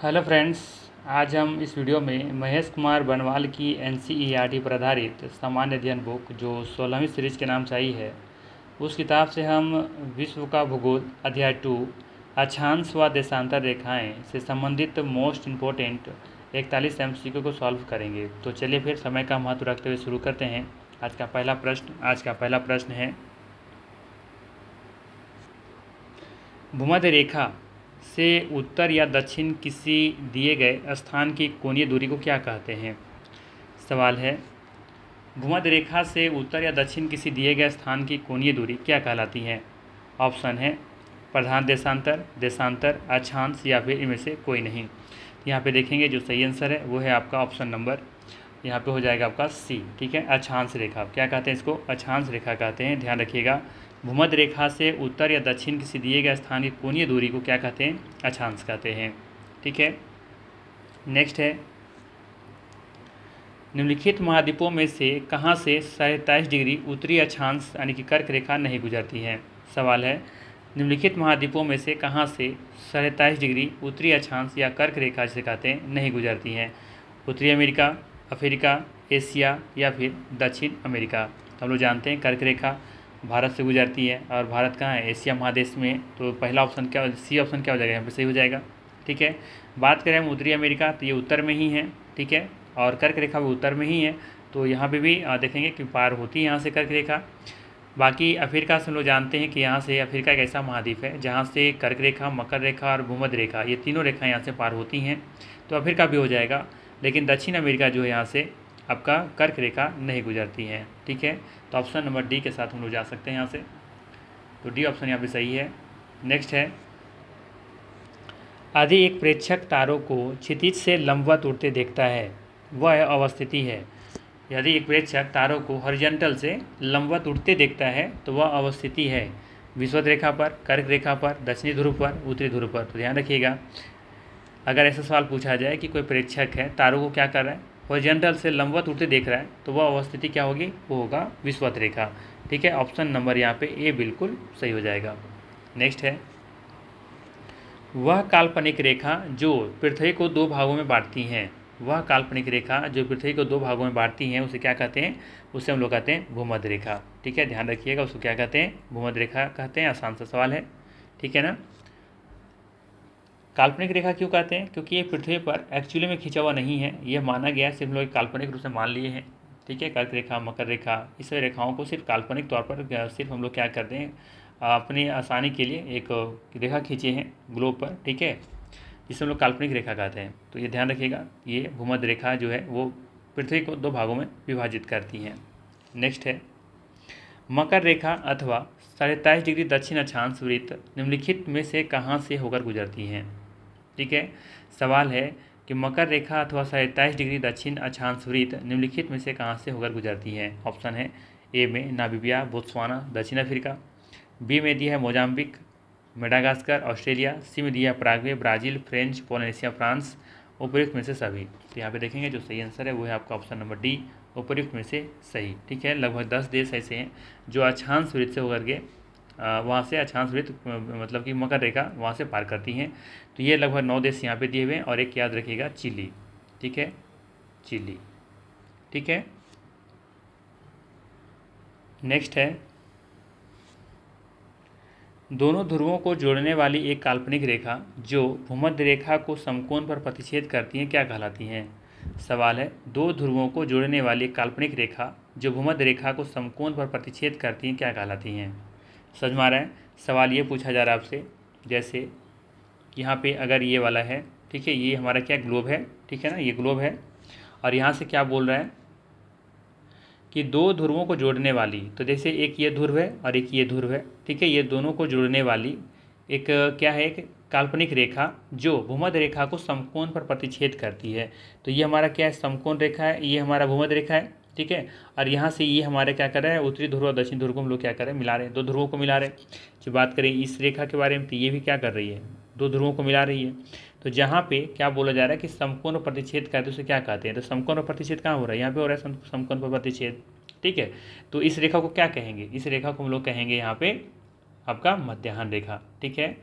Hello friends. आज हम इस वीडियो में महेश कुमार बनवाल की एनसीईआरटी पर आधारित सामान्य अध्ययन बुक जो 16वीं सीरीज के नाम से आई है, उस किताब से हम विश्व का भूगोल अध्याय 2 अक्षांश व देशांतर रेखाएं से संबंधित मोस्ट इम्पोर्टेंट 41 एमसीक्यू को सॉल्व करेंगे। तो चलिए फिर समय का महत्व रखते हुए शुरू करते हैं। आज का पहला प्रश्न है, भूमध्य रेखा से उत्तर या दक्षिण किसी दिए गए स्थान की कोणीय दूरी को क्या कहते हैं। सवाल है, भूमध्य रेखा से उत्तर या दक्षिण किसी दिए गए स्थान की कोणीय दूरी क्या कहलाती है। ऑप्शन है प्रधान देशांतर, देशांतर, अक्षांश या फिर इनमें से कोई नहीं। यहाँ पे देखेंगे जो सही आंसर है वो है आपका ऑप्शन नंबर, यहाँ पे हो जाएगा आपका सी। ठीक है, अक्षांश रेखा क्या कहते हैं, इसको अक्षांश रेखा कहते हैं। ध्यान रखिएगा, भूमध्य रेखा से उत्तर या दक्षिण किसी दिए गए स्थान की कोणीय दूरी को क्या कहते हैं, अक्षांश कहते हैं। ठीक है, नेक्स्ट है, निम्नलिखित महाद्वीपों में से कहाँ से 27 डिग्री उत्तरी अक्षांश यानी कि कर्क रेखा नहीं गुजरती है। सवाल है, निम्नलिखित महाद्वीपों में से कहाँ से 27 डिग्री उत्तरी अक्षांश या कर्क रेखा जिसे कहते हैं नहीं गुजरती हैं। उत्तरी अमेरिका, अफ्रीका, एशिया या फिर दक्षिण अमेरिका। हम लोग जानते हैं कर्क रेखा भारत से गुजरती है और भारत कहाँ है, एशिया महादेश में। तो पहला ऑप्शन क्या, सी ऑप्शन क्या हो जाएगा, यहाँ पे सही हो जाएगा। ठीक है, बात करें हम उत्तरी अमेरिका तो ये उत्तर में ही है। ठीक है, और कर्क रेखा भी उत्तर में ही है, तो यहाँ पे भी देखेंगे कि पार होती है यहाँ से कर्क रेखा। बाकी अफ्रीका से हम लोग जानते हैं कि यहाँ से अफ्रीका एक ऐसा महाद्वीप है जहाँ से कर्क रेखा, मकर रेखा और भूमध्य रेखा ये तीनों रेखाएं यहाँ से पार होती हैं, तो अफ्रीका भी हो जाएगा। लेकिन दक्षिण अमेरिका जो है यहाँ से आपका कर्क रेखा नहीं गुजरती है। ठीक है, तो ऑप्शन नंबर डी के साथ हम लोग जा सकते हैं यहाँ से, तो डी ऑप्शन यहाँ पे सही है। नेक्स्ट है, यदि एक प्रेक्षक तारों को क्षितिज से लंबवत उड़ते देखता है वह अवस्थिति है। यदि एक प्रेक्षक तारों को हॉरिजॉन्टल से लंबवत उड़ते देखता है तो वह अवस्थिति है विषुवत रेखा पर, कर्क रेखा पर, दक्षिणी ध्रुव पर, उत्तरी ध्रुव पर। तो ध्यान रखिएगा, अगर ऐसा सवाल पूछा जाए कि कोई प्रेक्षक है तारों को क्या कर रहा है, हॉरिजॉन्टल से लंबवत उड़ते देख रहा है, तो वह अवस्थिति क्या होगी, वो होगा विषुवत रेखा। ठीक है, ऑप्शन नंबर यहाँ पे ए बिल्कुल सही हो जाएगा। नेक्स्ट है, वह काल्पनिक रेखा जो पृथ्वी को दो भागों में बांटती हैं, वह काल्पनिक रेखा जो पृथ्वी को दो भागों में बांटती हैं उसे क्या कहते हैं, उसे हम लोग कहते हैं भूमध्य रेखा। ठीक है, ध्यान रखिएगा, उसको क्या कहते हैं, भूमध्य रेखा कहते हैं। आसान सा सवाल है, ठीक है ना। काल्पनिक रेखा क्यों कहते हैं, क्योंकि ये पृथ्वी पर एक्चुअली में खींचा हुआ नहीं है, ये माना गया है, सिर्फ लोग काल्पनिक रूप से मान लिए हैं। ठीक है, कर्क रेखा, मकर रेखा, इस रेखाओं को सिर्फ काल्पनिक तौर पर सिर्फ हम लोग क्या करते हैं, अपनी आसानी के लिए एक रेखा खींचे हैं ग्लोब पर। ठीक है, जिसे हम लोग काल्पनिक रेखा कहते हैं। तो ये ध्यान रखिएगा, ये भूमध्य रेखा जो है वो पृथ्वी को दो भागों में विभाजित करती हैं। नेक्स्ट है, मकर रेखा अथवा 27 डिग्री दक्षिण अक्षांश वृत्त निम्नलिखित में से कहाँ से होकर गुजरती हैं। ठीक है, सवाल है कि मकर रेखा अथवा 27 डिग्री दक्षिण अक्षांश वृत्त निम्नलिखित में से कहाँ से होकर गुजरती है। ऑप्शन है, ए में नामीबिया, बोत्सवाना, दक्षिण अफ्रीका, बी में दिया है मोजाम्बिक, मेडागास्कर, ऑस्ट्रेलिया, सी में दिया Paraguay, Brazil, French Polynesia, France, उपयुक्त में से सभी। तो यहाँ पे देखेंगे जो सही आंसर है वो है आपका ऑप्शन नंबर डी, उपयुक्त में से सही। ठीक है, लगभग 10 देश ऐसे हैं जो अक्षांश वृत्त से होकर के वहाँ से अक्षांश वृत्त मतलब कि मकर रेखा वहाँ से पार करती हैं। तो ये लगभग 9 देश यहाँ पे दिए हुए हैं, और एक याद रखिएगा चिली। ठीक है, चिली। ठीक है, नेक्स्ट है, दोनों ध्रुवों को जोड़ने वाली एक काल्पनिक रेखा जो भूमध्य रेखा को समकोण पर प्रतिच्छेद करती है क्या कहलाती हैं। सवाल है, दो ध्रुवों को जोड़ने वाली एक काल्पनिक रेखा जो भूमध्य रेखा को समकोण पर प्रतिच्छेद करती हैं क्या कहलाती हैं। समझ में आ रहा है, सवाल ये पूछा जा रहा है आपसे, जैसे यहाँ पे अगर ये वाला है, ठीक है, ये हमारा क्या ग्लोब है, ठीक है ना, ये ग्लोब है, और यहाँ से क्या बोल रहा है कि दो ध्रुवों को जोड़ने वाली, तो जैसे एक ये ध्रुव है और एक ये ध्रुव है। ठीक है, ये दोनों को जोड़ने वाली एक क्या है, एक काल्पनिक रेखा जो भूमध्य रेखा को समकोण पर प्रतिच्छेद करती है। तो ये हमारा क्या है, समकोण रेखा है, ये हमारा भूमध्य रेखा है। ठीक है, और यहाँ से ये हमारे क्या कर रहा है, उत्तरी ध्रुव और दक्षिण ध्रुव को हम लोग क्या कर रहे हैं, मिला रहे हैं, दो ध्रुवों को मिला रहे हैं। जो बात करें इस रेखा के बारे में तो ये भी क्या कर रही है, दो ध्रुवों को मिला रही है। तो जहाँ पे क्या बोला जा रहा है कि समकोण प्रतिच्छेद करते उसे क्या कहते हैं, तो समकोण प्रतिच्छेद कहाँ हो रहा है, यहाँ पे हो रहा है समकोण पर प्रतिच्छेद। ठीक है, तो इस रेखा को क्या कहेंगे, इस रेखा को हम लोग कहेंगे यहाँ पे आपका मध्याह्न रेखा। ठीक है,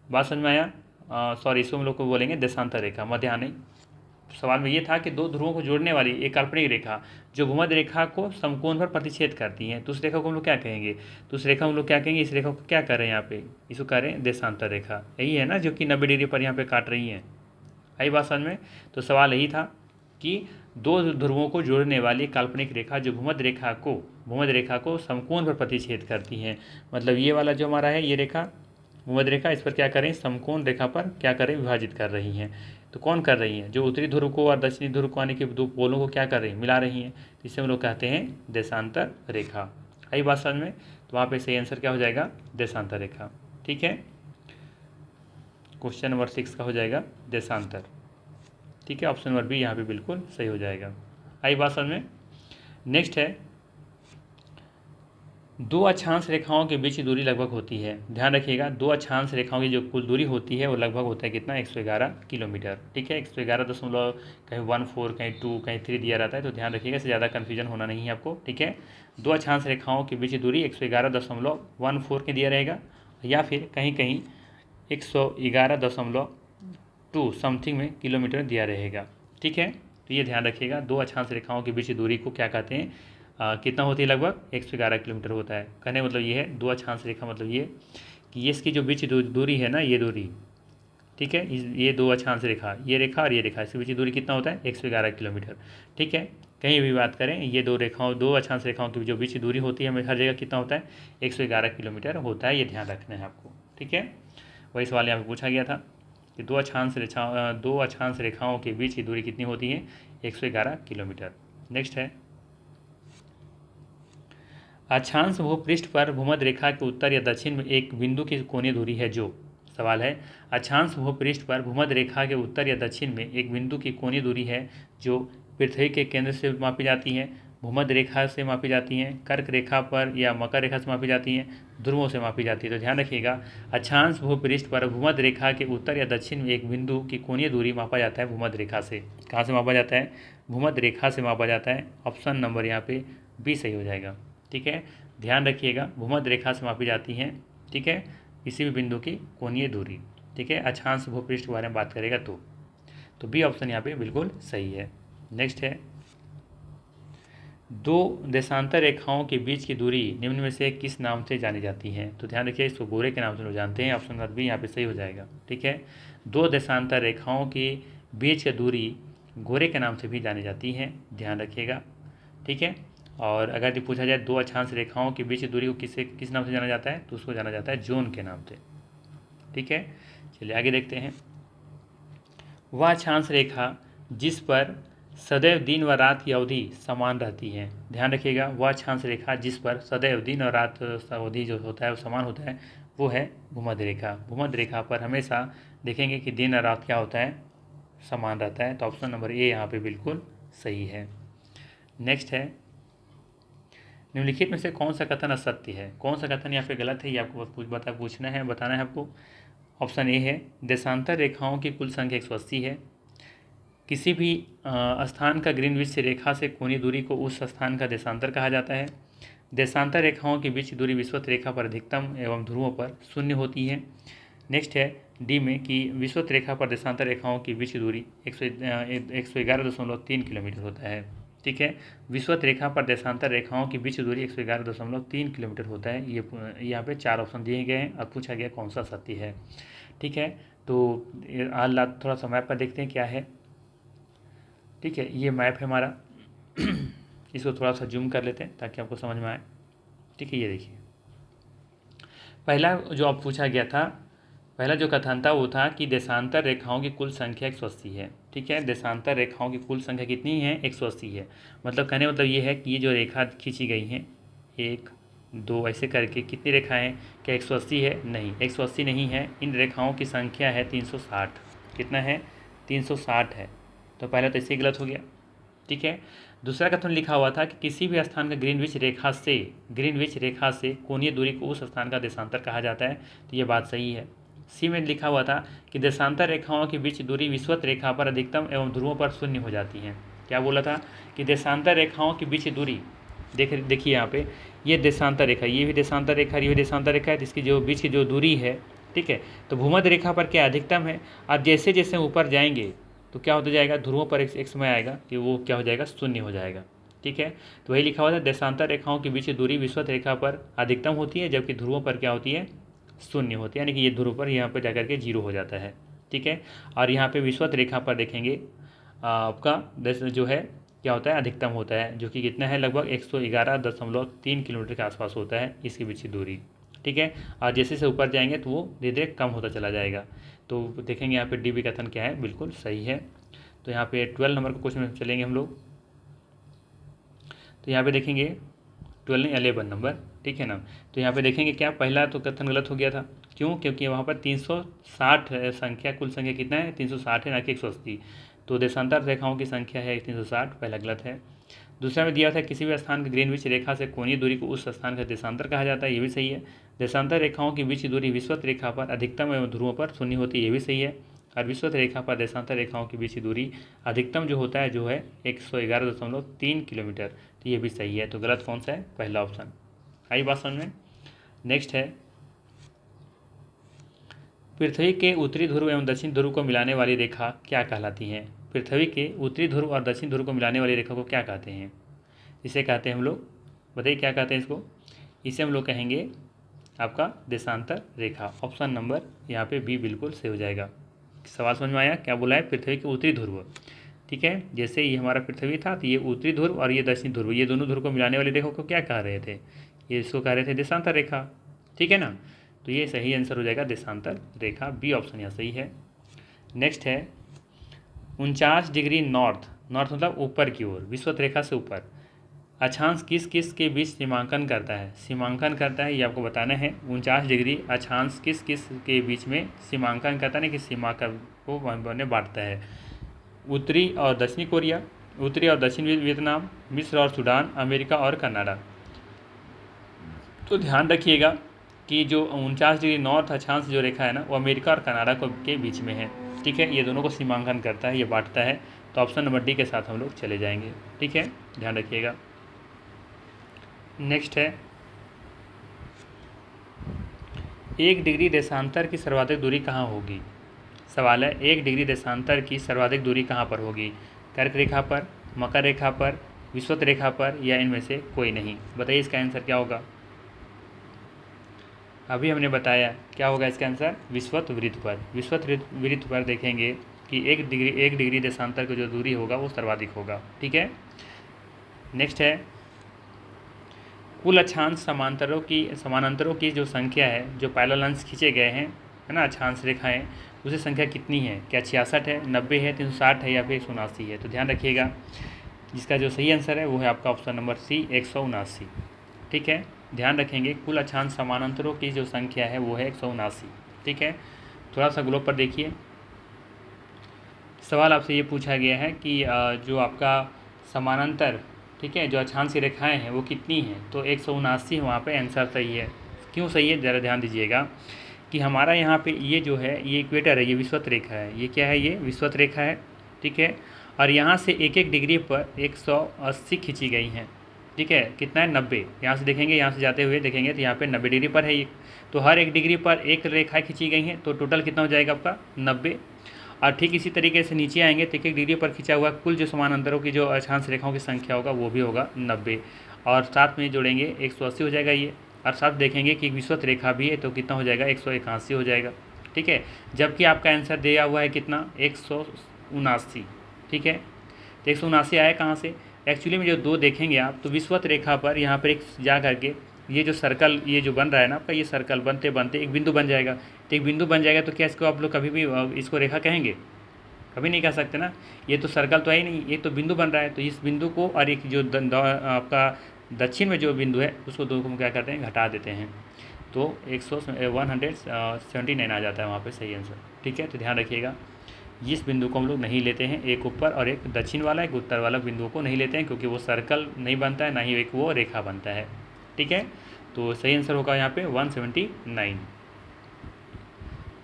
बात समझ में आया। सॉरी इसको हम लोग को बोलेंगे देशांतर रेखा, मध्याह्न। सवाल में ये था कि दो ध्रुवों को जोड़ने वाली एक काल्पनिक रेखा जो भूमध्य रेखा को समकोण पर प्रतिच्छेद करती है, तो उस रेखा को हम लोग क्या कहेंगे? तो उस रेखा हम लोग क्या कहेंगे? इस रेखा को क्या कर रहे हैं यहाँ पे? इसको कह रहे हैं देशांतर रेखा। यही है ना जो कि 90 डिग्री पर यहाँ पे काट रही है। आई बात समझ में? तो सवाल यही था कि दो ध्रुवों को जोड़ने वाली काल्पनिक रेखा जो भूमध्य रेखा को समकोण पर प्रतिच्छेद करती है। मतलब ये वाला जो हमारा है ये रेखा भूमध्य रेखा, इस पर क्या करें? समकोण रेखा पर क्या करें? विभाजित कर रही हैं। तो कौन कर रही हैं? जो उत्तरी ध्रुव को और दक्षिणी ध्रुव को आने के दो पोलों को क्या कर रही हैं? मिला रही हैं। तो इसे हम लोग कहते हैं देशांतर रेखा। आई बात समझ में? तो वहाँ पे सही आंसर क्या हो जाएगा? देशांतर रेखा। ठीक है, क्वेश्चन नंबर 6 का हो जाएगा देशांतर। ठीक है, ऑप्शन नंबर बी यहाँ पे बिल्कुल सही हो जाएगा। आई बात समझ में? नेक्स्ट है, दो अक्षांश रेखाओं के बीच की दूरी लगभग होती है। ध्यान रखिएगा, दो अक्षांश रेखाओं की जो कुल दूरी होती है वो लगभग होता है कितना? 111 किलोमीटर। ठीक है, 111 दशमलव कहीं 14 कहीं 2 कहीं 3 दिया रहता है, तो ध्यान रखिएगा, इससे ज़्यादा कन्फ्यूजन होना नहीं है आपको। ठीक है, दो अक्षांश रेखाओं के बीच की दूरी 111.14 के दिया रहेगा, या फिर कहीं कहीं 111.2 समथिंग में किलोमीटर दिया रहेगा। ठीक है, तो ये ध्यान रखिएगा, दो अक्षांश रेखाओं के बीच की दूरी को क्या कहते हैं? कितना होती है? लगभग 111 किलोमीटर होता है। कहने मतलब ये है, दो अक्षांश रेखा मतलब ये कि ये इसकी जो बीच दूरी है ना, ये दूरी, ठीक है, ये दो अक्षांश रेखा, ये रेखा और ये रेखा, इसके बीच की दूरी कितना होता है? 111 किलोमीटर। ठीक है, कहीं भी बात करें, ये दो अक्षांश रेखाओं की जो बीच की दूरी होती है हमें हर जगह कितना होता है? 111 किलोमीटर होता है। ये ध्यान रखना है आपको। ठीक है, वही सवाल यहाँ पे पूछा गया था कि दो अक्षांश रेखाओं के बीच की दूरी कितनी होती है? 111 किलोमीटर। नेक्स्ट है, अक्षांश भूपृष्ठ पर भूमध्य रेखा के उत्तर या दक्षिण में एक बिंदु की कोणीय दूरी है जो। सवाल है, अक्षांश भूपृष्ठ पर भूमध्य रेखा के उत्तर या दक्षिण में एक बिंदु की कोणीय दूरी है जो पृथ्वी के केंद्र से मापी जाती है, भूमध्य रेखा से मापी जाती हैं, कर्क रेखा पर या मकर रेखा से मापी जाती हैं, ध्रुवों से मापी जाती है। तो ध्यान रखिएगा, अक्षांश भूपृष्ठ पर भूमध्य रेखा के उत्तर या दक्षिण में एक बिंदु की कोणीय दूरी मापा जाता है भूमध्य रेखा से। कहाँ से मापा जाता है? भूमध्य रेखा से मापा जाता है। ऑप्शन नंबर यहाँ पे बी सही हो जाएगा। ठीक है, ध्यान रखिएगा, भूमध्य रेखा से मापी जाती हैं। ठीक है, किसी भी बिंदु की कोणीय दूरी। ठीक है, अक्षांश भूपृष्ठ के बारे में बात करेगा तो बी ऑप्शन यहाँ पे बिल्कुल सही है। नेक्स्ट है, दो देशांतर रेखाओं के बीच की दूरी निम्न में से किस नाम से जानी जाती है? तो ध्यान रखिए, इसको गोरे के नाम से लोग जानते हैं। ऑप्शन नंबर बी यहाँ पे सही हो जाएगा। ठीक है, दो देशांतर रेखाओं के बीच की दूरी गोरे के नाम से भी जानी जाती है। ध्यान रखिएगा। ठीक है, और अगर ये पूछा जाए दो अक्षांश रेखाओं के बीच की दूरी को किस नाम से जाना जाता है? तो उसको जाना जाता है जोन के नाम से। ठीक है, चलिए आगे देखते हैं। वह अक्षांश रेखा जिस पर सदैव दिन व रात की अवधि समान रहती है। ध्यान रखिएगा, वह अक्षांश रेखा जिस पर सदैव दिन और रात अवधि जो होता है वो समान होता है, वो है भूमध्य रेखा। भूमध्य रेखा पर हमेशा देखेंगे कि दिन और रात क्या होता है? समान रहता है। तो ऑप्शन नंबर ए यहाँ पे बिल्कुल सही है। नेक्स्ट है, निम्नलिखित में से कौन सा कथन असत्य है? कौन सा कथन यहाँ पे गलत है, ये आपको पूछना है, बताना है आपको। ऑप्शन ए है, देशांतर रेखाओं की कुल संख्या 180 है। किसी भी स्थान का ग्रीनविच रेखा से कोणीय दूरी को उस स्थान का देशांतर कहा जाता है। देशांतर रेखाओं के बीच की दूरी विषुवत रेखा पर अधिकतम एवं ध्रुवों पर शून्य होती है। नेक्स्ट है डी में कि विषुवत रेखा पर देशांतर रेखाओं की बीच की दूरी 111.3 किलोमीटर होता है। ठीक है, विषुवत रेखा पर देशांतर रेखाओं की बीच की दूरी 111.3 किलोमीटर होता है। ये यहाँ पे 4 ऑप्शन दिए गए हैं और पूछा गया कौन सा सत्य है। ठीक है, तो थोड़ा सा मैप पर देखते हैं क्या है। ठीक है, ये मैप है हमारा इसको थोड़ा सा जूम कर लेते हैं ताकि आपको समझ में आए। ठीक है, ये देखिए, पहला जो अब पूछा गया था, पहला जो कथन था वो था कि देशांतर रेखाओं की कुल संख्या 180 है। ठीक है, देशांतर रेखाओं की कुल संख्या कितनी है? 180 है। मतलब कहने मतलब ये है कि ये जो रेखा खींची गई हैं 1 2 ऐसे करके कितनी रेखाएं? क्या 180 है? नहीं, 180 नहीं है। इन रेखाओं की संख्या है 360। कितना है? 360 है। तो पहला तो इससे गलत हो गया। ठीक है, दूसरा कथन लिखा हुआ था कि किसी भी स्थान का ग्रीनविच रेखा से कोणीय दूरी को उस स्थान का देशांतर कहा जाता है। तो ये बात सही है। सी में लिखा हुआ था कि देशांतर रेखाओं के बीच दूरी विषुवत रेखा पर अधिकतम एवं ध्रुवों पर शून्य हो जाती है। क्या बोला था? कि देशांतर रेखाओं के बीच दूरी, देखिए यहाँ पे ये देशांतर रेखा, ये भी देशांतर रेखा, ये भी देशांतर रेखा है, इसकी जो बीच की जो दूरी है, ठीक है। तो भूमध्य रेखा पर क्या अधिकतम है, और जैसे जैसे ऊपर जाएंगे तो क्या होता जाएगा, ध्रुवों पर एक समय आएगा कि वो क्या हो जाएगा, शून्य हो जाएगा। ठीक है। तो वही लिखा हुआ था, देशांतर रेखाओं के बीच की दूरी विषुवत रेखा पर अधिकतम होती है, जबकि ध्रुवों पर क्या होती है, शून्य होती है, यानी कि ये ध्रुव पर यहाँ पर जाकर के जीरो हो जाता है। ठीक है। और यहाँ पे विषुवत रेखा पर देखेंगे आपका जो है क्या होता है, अधिकतम होता है, जो कि कितना है, लगभग 111.3 किलोमीटर के आसपास होता है इसके बीच की दूरी। ठीक है। और जैसे जैसे ऊपर जाएंगे तो वो धीरे धीरे कम होता चला जाएगा। तो देखेंगे यहाँ पे डी भी कथन क्या है, बिल्कुल सही है। तो यहाँ पे 12 नंबर को क्वेश्चन में चलेंगे हम लोग। तो यहाँ पे देखेंगे 12 नहीं 11 नंबर, ठीक है ना। तो यहाँ पे देखेंगे क्या, पहला तो कथन गलत हो गया था, क्यों, क्योंकि वहाँ पर 360 संख्या, कुल संख्या कितना है, 360 है, ना कि 180। तो देशांतर रेखाओं की संख्या है 360, पहला गलत है। दूसरा में दिया था, किसी भी स्थान की ग्रीनविच रेखा से कोणीय दूरी को उस स्थान का देशांतर कहा जाता है, ये भी सही है। देशांतर रेखाओं की बीच की दूरी विषुवत रेखा पर अधिकतम एवं ध्रुवों पर शून्य होती है, ये भी सही है। और विषुवत रेखा पर देशांतर रेखाओं के बीच की दूरी अधिकतम जो होता है, जो है 111.3 किलोमीटर, तो ये भी सही है। तो गलत कौन सा है, पहला ऑप्शन। आई बात समझ में। नेक्स्ट है, पृथ्वी के उत्तरी ध्रुव एवं दक्षिण ध्रुव को मिलाने वाली रेखा क्या कहलाती है। पृथ्वी के उत्तरी ध्रुव और दक्षिण ध्रुव को मिलाने वाली रेखा को क्या कहते हैं, इसे कहते हैं हम लोग, बताइए क्या कहते हैं इसको, इसे हम लोग कहेंगे आपका देशांतर रेखा। ऑप्शन नंबर यहाँ पे बी बिल्कुल सही हो जाएगा। सवाल समझ में आया, क्या बोला है, पृथ्वी के उत्तरी ध्रुव, ठीक है, जैसे ये हमारा पृथ्वी था तो ये उत्तरी ध्रुव और ये दक्षिण ध्रुव, ये दोनों ध्रुव को मिलाने वाली रेखा को क्या कह रहे थे, ये इसको कह रहे थे देशांतर रेखा। ठीक है ना। तो ये सही आंसर हो जाएगा देशांतर रेखा, बी ऑप्शन यहाँ सही है। नेक्स्ट है, 49 डिग्री नॉर्थ, नॉर्थ मतलब ऊपर की ओर, विषुवत रेखा से ऊपर, अक्षांश किस किस के बीच सीमांकन करता है, सीमांकन करता है, ये आपको बताना है। 49 डिग्री अक्षांश किस किस के बीच में सीमांकन करता है, कि सीमा को बांटता है। उत्तरी और दक्षिणी कोरिया, उत्तरी और दक्षिण वियतनाम, मिस्र और सूडान, अमेरिका और कनाडा। तो ध्यान रखिएगा कि जो 49 डिग्री नॉर्थ अक्षांश जो रेखा है ना, वो अमेरिका और कनाडा के बीच में है। ठीक है, ये दोनों को सीमांकन करता है, ये बांटता है। तो ऑप्शन नंबर डी के साथ हम लोग चले जाएंगे। ठीक है, ध्यान रखिएगा। नेक्स्ट है, 1 डिग्री देशांतर की सर्वाधिक दूरी कहाँ होगी। सवाल है, 1 डिग्री देशांतर की सर्वाधिक दूरी कहाँ पर होगी, कर्क रेखा पर, मकर रेखा पर, विषुवत रेखा पर, या इनमें से कोई नहीं। बताइए इसका आंसर क्या होगा। अभी हमने बताया क्या होगा इसका आंसर, विषुवत वृत्त पर। विषुवत वृत्त पर देखेंगे कि 1 डिग्री देशांतर की जो दूरी होगा वो सर्वाधिक होगा। ठीक है। नेक्स्ट है, कुल अक्षांश समानांतरों की जो संख्या है, जो पैरेलल लाइंस खींचे गए हैं, है ना, अक्षांश रेखाएं, उसे संख्या कितनी है, क्या 66 है, 90 है, 360 है, या फिर 179 है। तो ध्यान रखिएगा, जिसका जो सही आंसर है वो है आपका ऑप्शन नंबर सी, 179। ठीक है, ध्यान रखेंगे, कुल अक्षांश समानांतरों की जो संख्या है वो है 179। ठीक है। थोड़ा सा ग्लोब पर देखिए, सवाल आपसे ये पूछा गया है कि जो आपका समानांतर, ठीक है, जो अक्षांश की रेखाएं हैं वो कितनी हैं। तो 179 वहाँ पे आंसर सही है। क्यों सही है, ज़रा ध्यान दीजिएगा कि हमारा यहाँ पे ये जो है, ये इक्वेटर है, ये विषुवत रेखा है, ये क्या है, ये विषुवत रेखा है। ठीक है। और यहाँ से एक एक डिग्री पर 180 खींची गई हैं। ठीक है, कितना है, 90। यहाँ से देखेंगे, यहाँ से जाते हुए देखेंगे तो यहाँ पे 90 डिग्री पर है ये। तो हर एक डिग्री पर एक रेखा खींची गई हैं, तो टोटल कितना हो जाएगा आपका 90। और ठीक इसी तरीके से नीचे आएंगे तो एक एक डिग्री पर खींचा हुआ कुल जो समानांतरों की जो अक्षांश रेखाओं की संख्या होगा वो भी होगा 90, और साथ में जोड़ेंगे 180 हो जाएगा ये। और साथ देखेंगे कि विषुवत रेखा भी है तो कितना हो जाएगा, 181 हो जाएगा। ठीक है, जबकि आपका आंसर दिया हुआ है कितना, 179। ठीक है, तो 179 आया कहाँ से, एक्चुअली में जो दो देखेंगे आप, तो विषुवत रेखा पर यहाँ पर एक जा करके ये जो सर्कल, ये जो बन रहा है ना आपका, ये सर्कल बनते बनते एक बिंदु बन जाएगा। तो एक बिंदु बन जाएगा तो क्या इसको आप लोग कभी भी इसको रेखा कहेंगे, कभी नहीं कह सकते ना। ये तो सर्कल तो है ही नहीं, ये तो बिंदु बन रहा है। तो इस बिंदु को और एक जो आपका दक्षिण में जो बिंदु है उसको दो को क्या करते हैं, घटा देते हैं। तो 179 आ जाता है वहाँ पे सही आंसर। ठीक है, तो ध्यान रखिएगा, इस बिंदु को हम लोग नहीं लेते हैं, एक ऊपर और एक दक्षिण वाला, एक उत्तर वाला बिंदुओं को नहीं लेते हैं, क्योंकि वो सर्कल नहीं बनता है, ना ही एक वो रेखा बनता है। ठीक है, तो सही आंसर होगा यहाँ पे 179।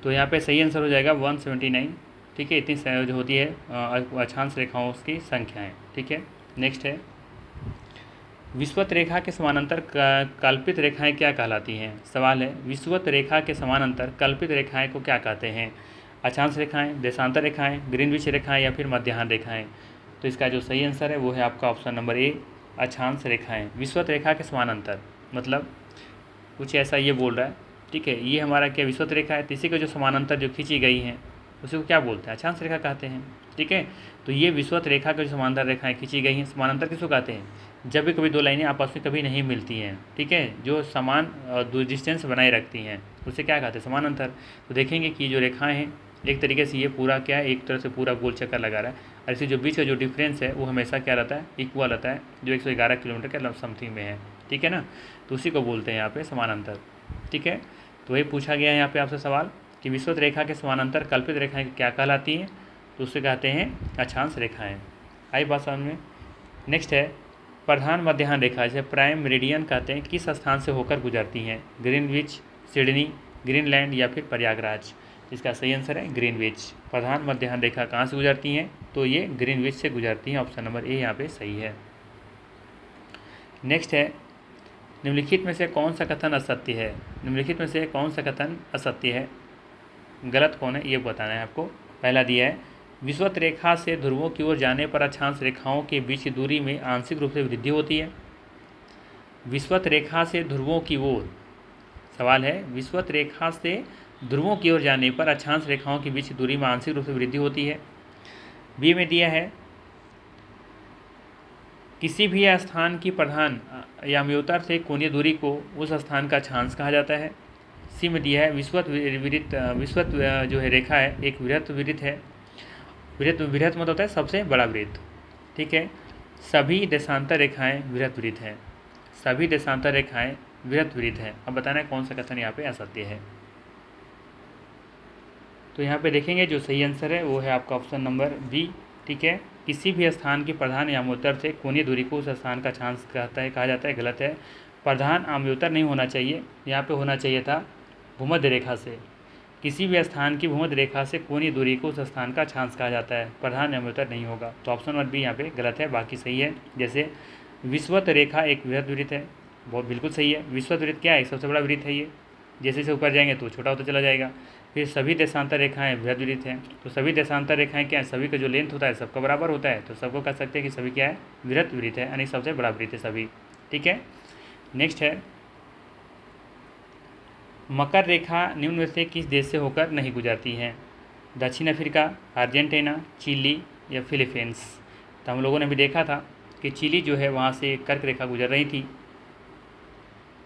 तो यहाँ पे सही आंसर हो जाएगा 179। ठीक है, इतनी जो होती है अक्षांश रेखाओं की संख्याएँ। ठीक है। नेक्स्ट है, विषुवत रेखा के समानांतर कल्पित रेखाएं क्या कहलाती हैं? सवाल है, विषुवत रेखा के समानांतर कल्पित रेखाएं को क्या कहते हैं? अक्षांश रेखाएं, देशांतर रेखाएं, ग्रीनविच रेखाएं या फिर मध्याह्न रेखाएं? तो इसका जो सही आंसर है वो है आपका ऑप्शन नंबर ए, अक्षांश रेखाएं। विषुवत रेखा के समानांतर मतलब कुछ ऐसा ये बोल रहा है, ठीक है। ये हमारा क्या विषुवत रेखा है, तो इसी को जो समानांतर जो खींची गई हैं उसी को क्या बोलते हैं? अक्षांश रेखा कहते हैं, ठीक है। तो ये विषुवत रेखा के जो समानांतर रेखाएं खींची गई हैं, समानांतर किसको कहते हैं? जब भी कभी दो लाइनें आपस में कभी नहीं मिलती हैं, ठीक है, जो समान डिस्टेंस बनाए रखती हैं उसे क्या कहते हैं? समानांतर। तो देखेंगे कि जो रेखाएं हैं एक तरीके से ये पूरा क्या है, एक तरह से पूरा गोल चक्कर लगा रहा है, और इसे जो बीच का जो डिफरेंस है वो हमेशा क्या रहता है? इक्वल रहता है, जो 111 किलोमीटर के समथिंग में है, ठीक है ना। तो उसी को बोलते हैं यहाँ पे समानांतर, ठीक है। तो वही पूछा गया है यहाँ पे आपसे सवाल कि विषुवत रेखा के समानांतर कल्पित रेखाएं क्या कहलाती हैं? तो उससे कहते हैं अक्षांश रेखाएं। आई बात समझ में? नेक्स्ट है प्रधान मध्याह्न रेखा, जिसे प्राइम मेरिडियन कहते हैं, किस स्थान से होकर गुजरती हैं? ग्रीनविच, सिडनी, ग्रीनलैंड या फिर प्रयागराज? इसका सही आंसर है ग्रीनविच। प्रधान मध्याह्न रेखा कहाँ से गुजरती हैं? तो ये ग्रीनविच से गुजरती हैं। ऑप्शन नंबर ए यहाँ पे सही है। नेक्स्ट है निम्नलिखित में से कौन सा कथन असत्य है? निम्नलिखित में से कौन सा कथन असत्य है, गलत कौन है, ये बताना है आपको। पहला दिया है विषुवत रेखा से ध्रुवों की ओर जाने पर अक्षांश रेखाओं के बीच की दूरी में आंशिक रूप से वृद्धि होती है। विषुवत रेखा से ध्रुवों की ओर, सवाल है विषुवत रेखा से ध्रुवों की ओर जाने पर अक्षांश रेखाओं के बीच की दूरी में आंशिक रूप से वृद्धि होती है। बी में दिया है किसी भी स्थान की प्रधान या अम्योत्तर से कोणीय दूरी को उस स्थान का अक्षांश कहा जाता है। सी में दिया है विषुवत जो है रेखा है एक वृत्त वृत्त है। वृत्त मतलब होता है सबसे बड़ा वृत्त, ठीक है। सभी देशांतर रेखाएं वृत्त वृत्त हैं, सभी देशांतर रेखाएं वृत्त वृत्त हैं। अब बताना है कौन सा कथन यहाँ पे असत्य है। तो यहाँ पे देखेंगे जो सही आंसर है वो है आपका ऑप्शन नंबर बी, ठीक है। किसी भी स्थान की प्रधान या अम्योत्तर से कोणीय दूरी को उस स्थान का अक्षांश कहा जाता है, गलत है। प्रधान अम्योत्तर नहीं होना चाहिए, यहाँ पे होना चाहिए था भूमध्य रेखा से। किसी भी स्थान की भूमध्य रेखा से कोणीय दूरी को उस स्थान का अक्षांश कहा जाता है, प्रधान अम्योत्तर नहीं होगा। तो ऑप्शन नंबर बी यहाँ पे गलत है, बाकी सही है। जैसे विषुवत रेखा एक वृत्त वृत्त है, बहुत बिल्कुल सही है। विषुवत वृत्त क्या है? सबसे बड़ा वृत्त है ये, जैसे जैसे ऊपर जाएंगे तो छोटा होता चला जाएगा। फिर सभी देशांतर रेखाएं वृत्त वृत्त हैं, तो सभी देशांतर रेखाएं क्या है? सभी का जो लेंथ होता है सबका बराबर होता है, तो सबको कह सकते हैं कि सभी क्या है? वृत्त वृत्त है, यानी सबसे बड़ा वृत्त है सभी, ठीक है। नेक्स्ट है मकर रेखा निम्न में से किस देश से होकर नहीं गुजरती है? दक्षिण अफ्रीका, अर्जेंटीना, चिली या फिलीपींस? तो हम लोगों ने भी देखा था कि चिली जो है वहाँ से कर्क रेखा गुजर रही थी,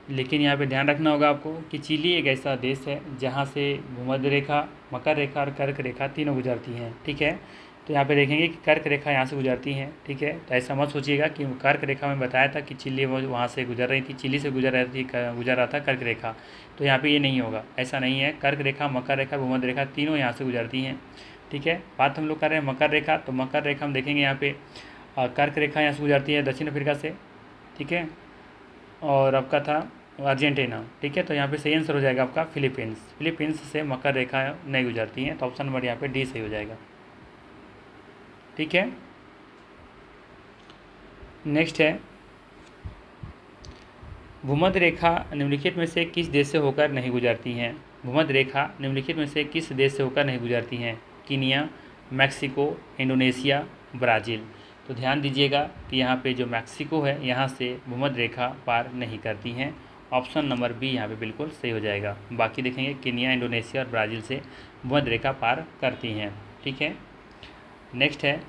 लेकिन यहाँ पे ध्यान रखना होगा आपको कि चिली एक ऐसा देश है जहाँ से भूमध्य रेखा, मकर रेखा और कर्क रेखा तीनों गुजरती हैं, ठीक है। तो यहाँ पे देखेंगे कि कर्क रेखा यहाँ से गुजरती हैं, ठीक है। तो ऐसा मत सोचिएगा कि कर्क रेखा में बताया था कि चिली वहाँ से गुजर रही थी, चिली से गुजर रहा था कर्क रेखा, तो यहाँ पे ये नहीं होगा, ऐसा नहीं है। कर्क रेखा, मकर रेखा, भूमध्य रेखा तीनों यहाँ से गुजरती हैं, ठीक है। बात हम लोग कर रहे हैं मकर रेखा, तो मकर रेखा हम देखेंगे यहाँ पे कर्क रेखा यहाँ से गुजरती है दक्षिण अफ्रीका से, ठीक है, और आपका था अर्जेंटीना, ठीक है। तो यहाँ पे सही आंसर हो जाएगा आपका फिलीपींस। फिलीपींस से मकर रेखा नहीं गुजरती हैं, तो ऑप्शन नंबर यहाँ पे डी सही हो जाएगा, ठीक है। नेक्स्ट है भूमध्य रेखा निम्नलिखित में से किस देश से होकर नहीं गुजरती हैं? भूमध्य रेखा निम्नलिखित में से किस देश से होकर नहीं गुजरती हैं? Kenya, Mexico, Indonesia, Brazil? तो ध्यान दीजिएगा कि यहाँ पे जो मैक्सिको है यहाँ से भूमध्य रेखा पार नहीं करती हैं। ऑप्शन नंबर बी यहाँ पे बिल्कुल सही हो जाएगा। बाकी देखेंगे कीनिया, इंडोनेशिया और ब्राज़ील से भूमध्य रेखा पार करती हैं, ठीक है। नेक्स्ट है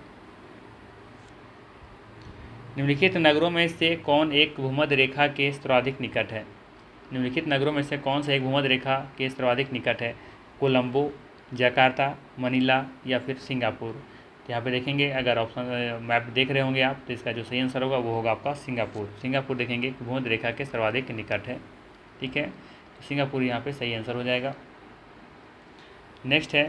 निम्नलिखित नगरों में से कौन एक भूमध्य रेखा के सर्वाधिक निकट है? निम्नलिखित नगरों में से कौन सा एक भूमध्य रेखा के सर्वाधिक निकट है? कोलंबो, जकार्ता, मनीला या फिर सिंगापुर? तो यहाँ पे देखेंगे अगर ऑप्शन मैप देख रहे होंगे आप, तो इसका जो सही आंसर होगा वो होगा आपका सिंगापुर। सिंगापुर देखेंगे कि भूमध्य रेखा के सर्वाधिक निकट है, ठीक है। तो सिंगापुर यहाँ पे सही आंसर हो जाएगा। नेक्स्ट है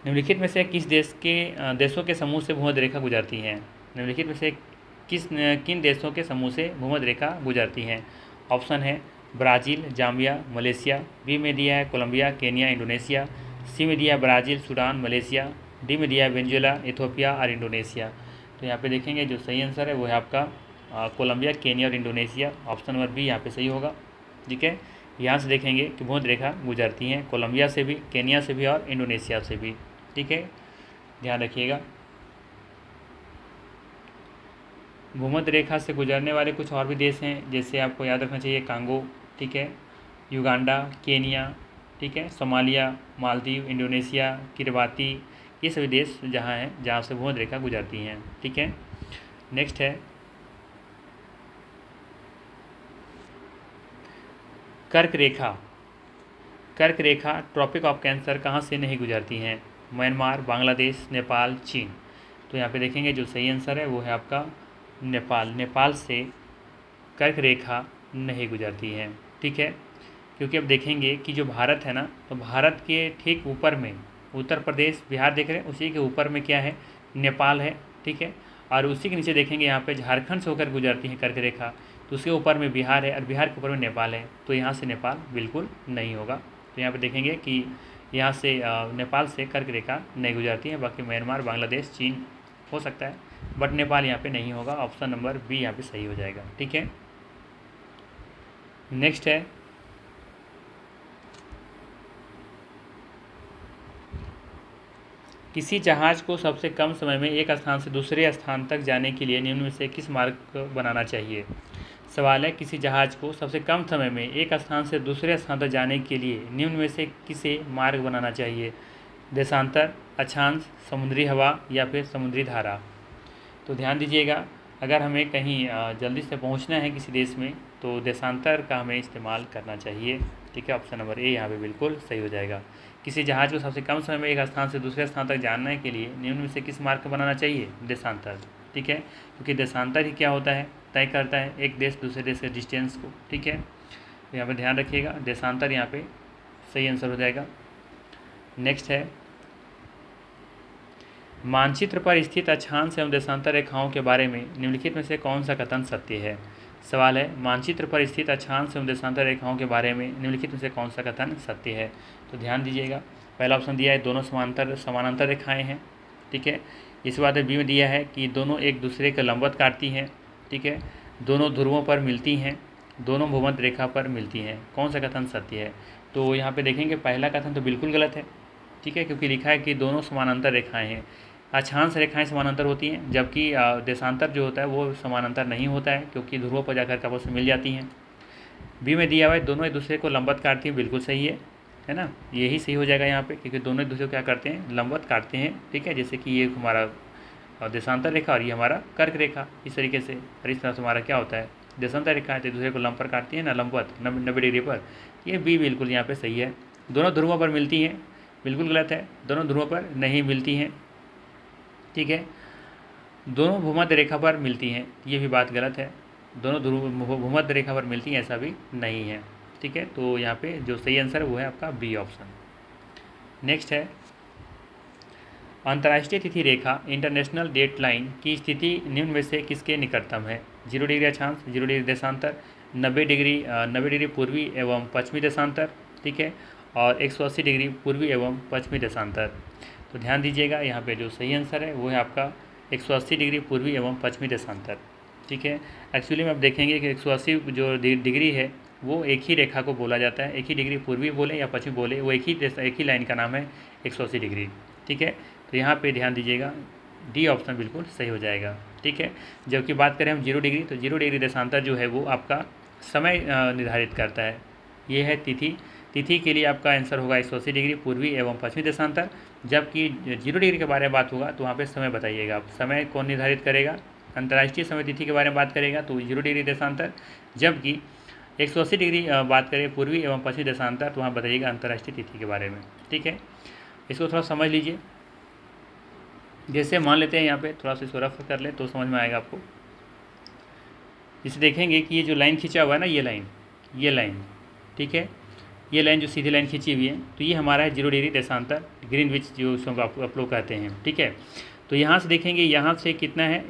निम्नलिखित में से किस देशों के समूह से भूमध्य रेखा गुजरती हैं? निम्नलिखित में से किन देशों के समूह से भूमध्य रेखा गुजरती हैं? ऑप्शन है ब्राज़ील, जाम्बिया, मलेशिया। बी में दिया है कोलंबिया, केनिया, इंडोनेशिया। सी में दिया है ब्राज़ील, सूडान, मलेशिया। डी में दिया है वेनेजुएला, इथियोपिया और इंडोनेशिया। तो यहाँ पे देखेंगे जो सही आंसर है वो है आपका कोलंबिया, केनिया और इंडोनेशिया। ऑप्शन नंबर बी यहाँ पे सही होगा। ठीक है, यहाँ से देखेंगे कि भूमध्य रेखा गुजरती हैं कोलंबिया से भी, केनिया से भी और इंडोनेशिया से भी। ठीक है, ध्यान रखिएगा। भूमध्य रेखा से गुजरने वाले कुछ और भी देश हैं, जैसे आपको याद रखना चाहिए कांगो, ठीक है, युगांडा, केनिया, ठीक है, सोमालिया, मालदीव, इंडोनेशिया, किरबाती, ये सभी देश जहाँ हैं जहाँ से भूमध्य रेखा गुजरती हैं। ठीक है, नेक्स्ट है कर्क रेखा। कर्क रेखा ट्रॉपिक ऑफ कैंसर कहाँ से नहीं गुजरती हैं? म्यांमार, बांग्लादेश, नेपाल, चीन। तो यहाँ पे देखेंगे जो सही आंसर है वो है आपका नेपाल। नेपाल से कर्क रेखा नहीं गुजरती है। ठीक है, क्योंकि अब देखेंगे कि जो भारत है ना, तो भारत के ठीक ऊपर में उत्तर प्रदेश, बिहार देख रहे हैं, उसी के ऊपर में क्या है, नेपाल है। ठीक है, और उसी के नीचे देखेंगे यहाँ पे झारखंड से होकर गुजरती है कर्क रेखा, तो उसके ऊपर में बिहार है और बिहार के ऊपर में नेपाल है, तो यहाँ से नेपाल बिल्कुल नहीं होगा। तो यहाँ पे देखेंगे कि यहाँ से नेपाल से कर्क रेखा नहीं गुजरती है। बाकी म्यांमार, बांग्लादेश, चीन हो सकता है, बट नेपाल यहाँ पे नहीं होगा। ऑप्शन नंबर बी यहाँ पे सही हो जाएगा। ठीक है, नेक्स्ट है किसी जहाज को सबसे कम समय में एक स्थान से दूसरे स्थान तक जाने के लिए निम्न में से किस मार्ग बनाना चाहिए? सवाल है, किसी जहाज को सबसे कम समय में एक स्थान से दूसरे स्थान तक जाने के लिए निम्न में से किसे मार्ग बनाना चाहिए? देशांतर, अक्षांश, समुद्री हवा या फिर समुद्री धारा। तो ध्यान दीजिएगा, अगर हमें कहीं जल्दी से पहुंचना है किसी देश में तो देशांतर का हमें इस्तेमाल करना चाहिए। ठीक है, ऑप्शन नंबर ए यहाँ पे बिल्कुल सही हो जाएगा। किसी जहाज को सबसे कम समय में एक स्थान से दूसरे स्थान तक जाने के लिए निम्न में से किस मार्ग को बनाना चाहिए? देशांतर। ठीक है, क्योंकि देशांतर ही क्या होता है, तय करता है एक देश दूसरे देश के डिस्टेंस को। ठीक है, तो यहाँ पर ध्यान रखिएगा, देशांतर यहाँ पे सही आंसर हो जाएगा। नेक्स्ट है मानचित्र पर स्थित अक्षांश एवं देशांतर रेखाओं के बारे में निम्नलिखित में से कौन सा कथन सत्य है? सवाल है, मानचित्र पर स्थित अक्षांश एवं देशांतर रेखाओं के बारे में निम्नलिखित में से कौन सा कथन सत्य है? तो ध्यान दीजिएगा, पहला ऑप्शन दिया है दोनों समानांतर रेखाएं हैं। ठीक है, इस बात बी में दिया है कि दोनों एक दूसरे के लंबवत काटती हैं। ठीक है, दोनों ध्रुवों पर मिलती हैं, दोनों भूमध्य रेखा पर मिलती हैं। कौन सा कथन सत्य है? तो यहाँ पे देखेंगे पहला कथन तो बिल्कुल गलत है। ठीक है, क्योंकि लिखा है कि दोनों समानांतर रेखाएं हैं। अक्षांश रेखाएं समानांतर होती हैं, जबकि देशांतर जो होता है वो समानांतर नहीं होता है, क्योंकि ध्रुवों पर जाकर आपस में मिल जाती हैं। बी में दिया हुआ है दोनों एक दूसरे को लंबवत काटती हैं, बिल्कुल सही है ना, यही सही हो जाएगा यहाँ पे, क्योंकि दोनों एक दूसरे को क्या करते हैं, लंबवत काटते हैं। ठीक है, जैसे कि ये हमारा देशांतर रेखा और ये हमारा कर्क रेखा, इस तरीके से। और इस तरह से हमारा क्या होता है, देशांतर रेखा है तो एक दूसरे को लंब पर काटती है ना, लंबवत 90 डिग्री पर। ये बी बिल्कुल यहाँ पे सही है। दोनों ध्रुवों पर मिलती हैं, बिल्कुल गलत है, दोनों ध्रुवों पर नहीं मिलती हैं। ठीक है, दोनों भूमध्य रेखा पर मिलती हैं, ये भी बात गलत है, दोनों भूमध्य रेखा पर मिलती हैं ऐसा भी नहीं है। ठीक है, तो यहाँ पे जो सही आंसर है वो है आपका बी ऑप्शन। नेक्स्ट है अंतर्राष्ट्रीय तिथि रेखा इंटरनेशनल डेट लाइन की स्थिति निम्न में से किसके निकटतम है? 0 डिग्री अक्षांश, 0 डिग्री देशांतर, 90 डिग्री पूर्वी एवं पश्चिमी देशांतर। ठीक है, और 180 डिग्री पूर्वी एवं पश्चिमी देशांतर। तो ध्यान दीजिएगा, यहाँ पे जो सही आंसर है वो है आपका 180 डिग्री पूर्वी एवं पश्चिमी देशांतर। ठीक है, एक्चुअली में आप देखेंगे कि 180 जो डिग्री है वो एक ही रेखा को बोला जाता है, एक ही डिग्री पूर्वी बोले या पश्चिमी बोले, वो एक ही लाइन का नाम है 180 डिग्री। ठीक है, तो यहाँ पे ध्यान दीजिएगा, डी ऑप्शन बिल्कुल सही हो जाएगा। ठीक है, जबकि बात करें हम 0 डिग्री, तो 0 डिग्री देशांतर जो है वो आपका समय निर्धारित करता है, ये है तिथि के लिए आपका आंसर होगा 180 डिग्री पूर्वी एवं पश्चिमी देशांतर। जबकि 0 डिग्री के बारे में बात होगा तो वहाँ पे समय बताइएगा, आप समय कौन निर्धारित करेगा, अंतर्राष्ट्रीय समय तिथि के बारे में बात करेगा तो 0 डिग्री देशांतर। जबकि 180 डिग्री बात करें पूर्वी एवं पश्चिमी देशांतर तो वहाँ बताइएगा अंतर्राष्ट्रीय तिथि के बारे में। ठीक है, इसको थोड़ा समझ लीजिए, जैसे मान लेते हैं यहाँ पे थोड़ा सा इसको रफ कर ले तो समझ में आएगा आपको। इसे देखेंगे कि ये जो लाइन खींचा हुआ है ना, ये लाइन ठीक है, ये लाइन जो सीधी लाइन खींची हुई है, तो ये हमारा है 0 डिग्री देशांतर, ग्रीनविच जो उसको आप लोग कहते हैं। ठीक है, तो यहाँ से देखेंगे, यहाँ से कितना है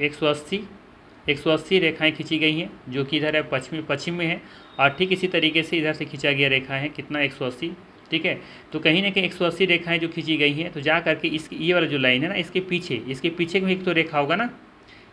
180 रेखाएं खींची गई हैं, जो कि इधर है पश्चिम में है, और ठीक इसी तरीके से इधर से खींचा गया रेखा है कितना 180। ठीक है, तो कहीं ना कहीं 180 रेखाएं जो खींची गई हैं, तो जा करके ये वाला जो लाइन है ना, इसके पीछे में एक तो रेखा होगा ना,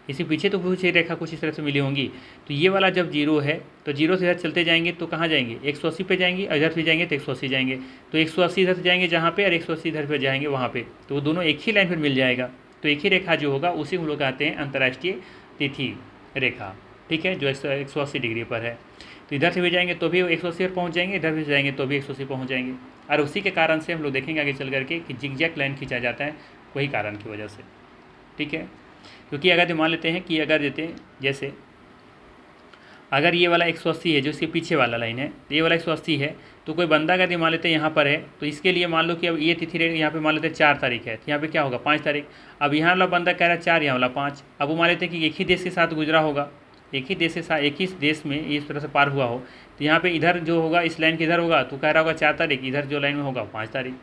इसके पीछे तो कुछ रेखा कुछ इस तरह से मिली होंगी। तो ये वाला जब जीरो है तो जीरो से इधर चलते जाएंगे तो कहाँ जाएंगे, 180 पे जाएंगे, और इधर से जाएंगे तो 180 जाएंगे, तो 180 इधर से जाएंगे जहाँ पे, और 180 इधर पे जाएंगे वहाँ पे, तो वो दोनों एक ही लाइन पर मिल जाएगा। तो एक ही रेखा जो होगा उसी हम लोग कहते हैं अंतर्राष्ट्रीय तिथि रेखा, ठीक है, जो 180 डिग्री पर है। तो इधर से भी जाएंगे तो भी 180 पर पहुँच जाएंगे, इधर भी जाएंगे तो भी 180 पहुँच जाएंगे। और उसी के कारण से हम लोग देखेंगे आगे चल करके कि जिगजैग लाइन खींचा जाता है, वही कारण की वजह से, ठीक है। क्योंकि अगर मान लेते हैं कि अगर जैसे अगर ये वाला 180 है जो इसके पीछे वाला लाइन है, तो ये वाला 180 है, तो कोई बंदा अगर मान लेते हैं यहाँ पर है, तो इसके लिए मान लो कि अब ये तिथि यहाँ पे मान लेते हैं 4 तारीख है, तो यहाँ पे क्या होगा 5 तारीख। अब यहाँ वाला बंदा कह रहा है 4, यहाँ वाला 5। अब वो मान लेते हैं कि एक ही देश के साथ गुजरा होगा, एक ही देश के साथ, एक ही देश में इस तरह से पार हुआ हो, तो यहाँ पे इधर जो होगा इस लाइन के इधर होगा तो कह रहा होगा 4 तारीख, इधर जो लाइन में होगा 5 तारीख।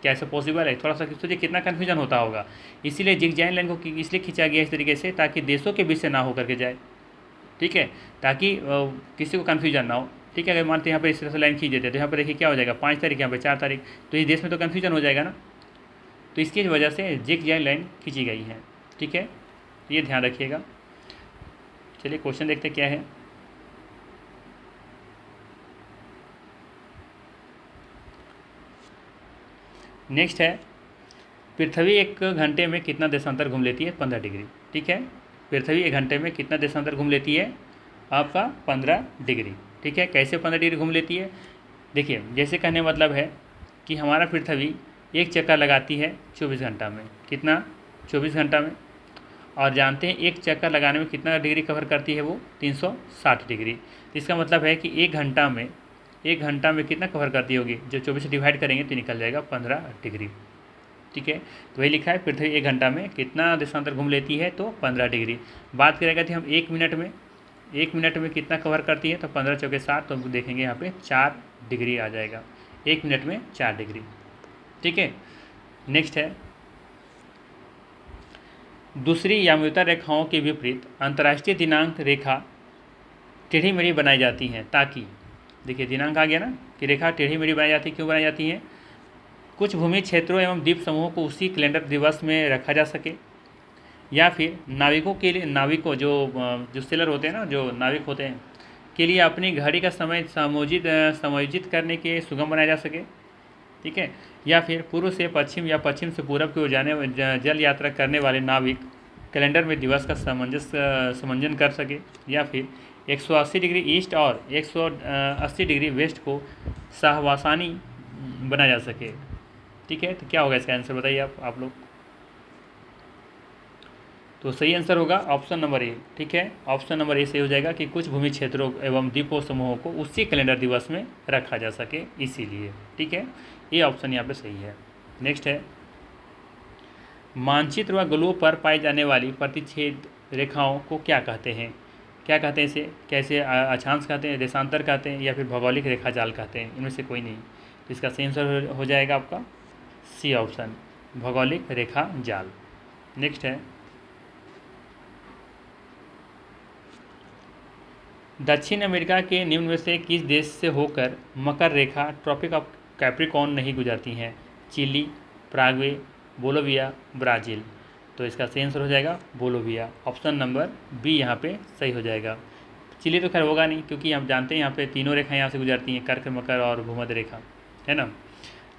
क्या ऐसा पॉसिबल है? थोड़ा सा सोचिए कितना कन्फ्यूजन होता होगा। इसीलिए जिगजैग लाइन को इसलिए खींचा गया इस तरीके से ताकि देशों के बीच से ना होकर के जाए, ठीक है, ताकि किसी को कन्फ्यूजन ना हो, ठीक है। अगर मानते हैं यहाँ पर इस तरह से लाइन खींच देते तो यहाँ पर देखिए क्या हो जाएगा 5 तारीख, यहाँ पर 4 तारीख, तो इस देश में तो कन्फ्यूजन हो जाएगा ना। तो इसकी वजह से जिगजैग लाइन खींची गई है, ठीक है, ये ध्यान रखिएगा। चलिए क्वेश्चन देखते क्या है। नेक्स्ट है, पृथ्वी 1 घंटे में कितना देशांतर घूम लेती है? 15 डिग्री, ठीक है। पृथ्वी 1 घंटे में कितना देशांतर घूम लेती है? आपका 15 डिग्री, ठीक है। कैसे 15 डिग्री घूम लेती है? देखिए, जैसे कहने मतलब है कि हमारा पृथ्वी एक चक्कर लगाती है 24 घंटा में। कितना? 24 घंटा में। और जानते हैं एक चक्कर लगाने में कितना डिग्री कवर करती है वो? 360 डिग्री। इसका मतलब है कि एक घंटा में कितना कवर करती होगी? जो 24 से डिवाइड करेंगे तो निकल जाएगा 15 डिग्री, ठीक है। तो वही लिखा है, पृथ्वी 1 घंटा में कितना देशांतर घूम लेती है? तो 15 डिग्री। बात करेंगे कि हम 1 मिनट में कितना कवर करती है? तो 15 चौके 60, तो हम देखेंगे यहाँ पे 4 डिग्री आ जाएगा। 1 मिनट में 4 डिग्री, ठीक है। नेक्स्ट है, दूसरी याम्युता रेखाओं के विपरीत अंतर्राष्ट्रीय दिनांक रेखा टेढ़ी मेढ़ी बनाई जाती हैं ताकि, देखिए दिनांक आ गया ना कि रेखा टेढ़ी मेढ़ी बनाई जाती है। क्यों बनाई जाती हैं? कुछ भूमि क्षेत्रों एवं द्वीप समूहों को उसी कैलेंडर दिवस में रखा जा सके, या फिर नाविकों के लिए, नाविकों जो सेलर होते हैं ना, जो नाविक होते हैं, के लिए अपनी घड़ी का समय समायोजित करने के सुगम बनाया जा सके, ठीक है। या फिर पूर्व से पश्चिम या पश्चिम से पूर्व की ओर जाने जल यात्रा करने वाले नाविक कैलेंडर में दिवस का समंजन कर सके, या फिर 180 डिग्री ईस्ट और 180 डिग्री वेस्ट को सहवासानी बनाया जा सके, ठीक है। तो क्या होगा इसका आंसर बताइए आप लोग। तो सही आंसर होगा ऑप्शन नंबर ए, ठीक है। ऑप्शन नंबर ए सही हो जाएगा कि कुछ भूमि क्षेत्रों एवं द्वीपों समूहों को उसी कैलेंडर दिवस में रखा जा सके, इसीलिए, ठीक है। ये ऑप्शन यहाँ पे सही है। नेक्स्ट है, मानचित्र व ग्लोब पर पाई जाने वाली प्रतिच्छेद रेखाओं को क्या कहते हैं? क्या कहते हैं इसे? कैसे अक्षांश कहते हैं, देशांतर कहते हैं, या फिर भौगोलिक रेखा जाल कहते हैं? इनमें से कोई नहीं। तो इसका सही आंसर हो जाएगा आपका सी ऑप्शन, भौगोलिक रेखा जाल। नेक्स्ट है, दक्षिण अमेरिका के निम्न में से किस देश से होकर मकर रेखा ट्रॉपिक ऑफ कैप्रिकॉर्न नहीं गुजरती हैं? Chile, Paraguay, Bolivia, Brazil. तो इसका सही आंसर हो जाएगा बोलोविया। ऑप्शन नंबर बी यहाँ पे सही हो जाएगा। चिली तो खैर होगा नहीं, क्योंकि हम जानते हैं यहाँ पे तीनों रेखाएं यहाँ से गुजरती हैं, कर्क, मकर और भूमध्य रेखा, है ना।